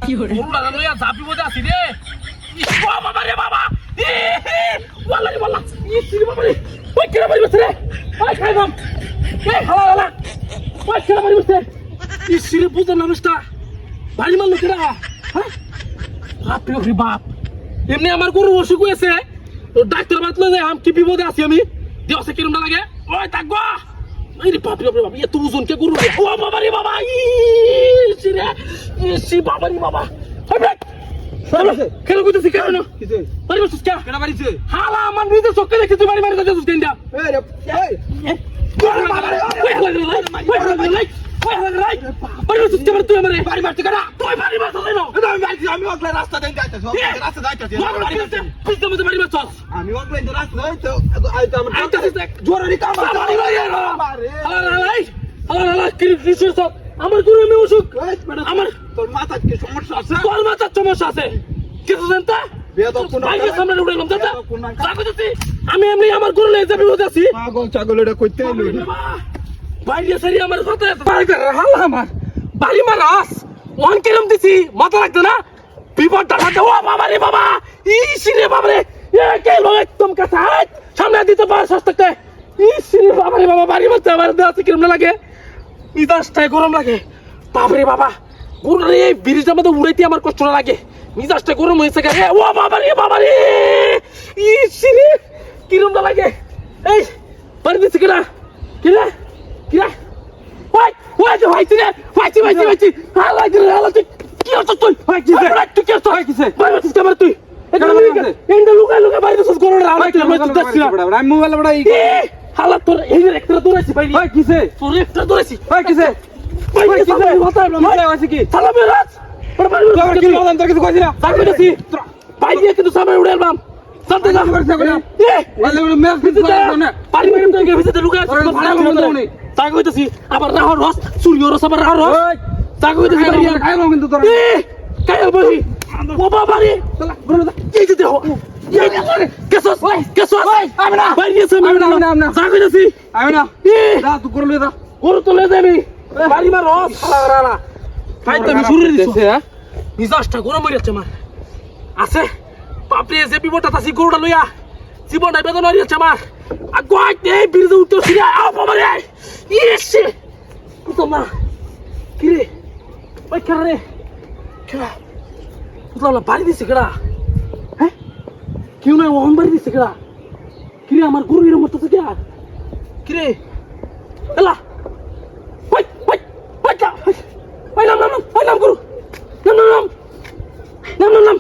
গরুটা লইয়া ঝাঁপি মধ্যে আছি রে। বাবা রে বাবা, ওয়াল্লাহি ওয়াল্লাহ, বাবা রে, ওই কেনা বাড়ি বসে রে, ওই খাইবাম, হালা হালা, ওই কেনা বাড়ি বসে, ইসিরে বুঝে মানুষটা বাড়ি মারলো কেনা, হ্যাঁ? বাপ রে বাপ, এমনি আমার গরু অসুখ হয়েছে, ডাক্তার বাতলো যে আমি কি বিপদে আছি আমি, দেওয়া কিরম না লাগে, ওই থাকবো। আরে বাপ রে বাপ, এত ওজন কে গরু রে, ও বাবা রে বাবা, ইসিরে, ইসি বাবা রে বাবা, কেন কইতেছি কেন বাড়ি বসছিস কে? কেন বাড়িছে? হালা আমার নিজের চোখে দেখে তুই বাড়ি বাড়ি যাচ্ছিস কেন? আমার গরু এমনি অসুখ, আমার তোর মাথার কি সমস্যা আছে? তোর মাথার সমস্যা আছে কিছু জানতা? আমি এমনি আমার গরু নিয়ে যাবি আছি, পাগল ছাগল এটা কইতে এলো বাইরে সারি আমার কথা হাল আমার বাড়ি মারাস ওয়ান কিরম দিছি মাথা রাখতে না বিপদটা সাথে। ও বাবা রে বাবা, ইসি রে বাবা রে, একদম কাছে সামনে দিতে পার সস্তাকে, ইসি রে বাবা রে বাবা, বাড়ি মারতে আমার দেওয়া কিরম লাগে, মিজাজটাই গরম লাগে। বাপরে বাবা, গরু রে ব্রিজের মধ্যে উড়াইতে আমার কষ্ট লাগে, মিজাজটা গরম হয়েছে গে। ও বাবা রে, ইসি রে কিরম লাগে। এই বাড়ি দিচ্ছি কিনা কিনা কিনা, ওই ওই যে ভাইছি রে, ভাইছি হালাই রে হালাই, কি হচ্ছে তুই? তুই কি হচ্ছে? বাড়ি দিচ্ছিস আমার তুই এন্ডা লুকা লুকা বাড়ি দিচ্ছিস গরু রে, আমি মোবাইল বড় হালা তোর এই একটা দৌড়াইছি ভাই, ভাই কিসে তোর একটা দৌড়াইছি ভাই কিসে ভাই কিসে মাথা ভাই আছে কি সালামে রাজ বড় বাড়ি কি বললাম তোর কিছু কইছিস না তাই কইছি ভাই দিয়ে কিন্তু সামনে উড়ে এলাম সামনে না এ ওলে ম্যাচ ভিতরে পানি মারি তো গে ভিতরে লুকা আছে ভাড়া করব না তাই কইতাছি আবার রাহর রস সূর্য রস আবার রাহর রস তাই কইতাছি ভাই খাইবো কিন্তু তোর এ কাই বহি ও বাবা রে এই যে দেখো কেসস আমি না ভাই দিয়েছে আমি না তাই কইতাছি আমি না এ যা তুই করলি যা গরু তো লে যাবি বাড়ি মার রস হালা ভাই তো আমি শুরু দিছি হ্যাঁ মিজাজটা গরম হয়ে যাচ্ছে আমার আছে বাপরে যে বিপদটা তাসি গরুটা লইয়া জীবনটা বেদনা হয়ে যাচ্ছে আমার আগুয়াই এই বিরুদ্ধে উঠতেছি রে আও বাবা রে ইসে তোমরা কি রে ওই কেন রে কেন তোমরা বাড়ি দিছে কেডা হ্যাঁ কেউ না ওহন বাড়ি দিছে কেডা কি রে আমার গরু এরকম করতেছে কে কি রে এলা ওই ওই ওই কা ওই নাম গরু নাম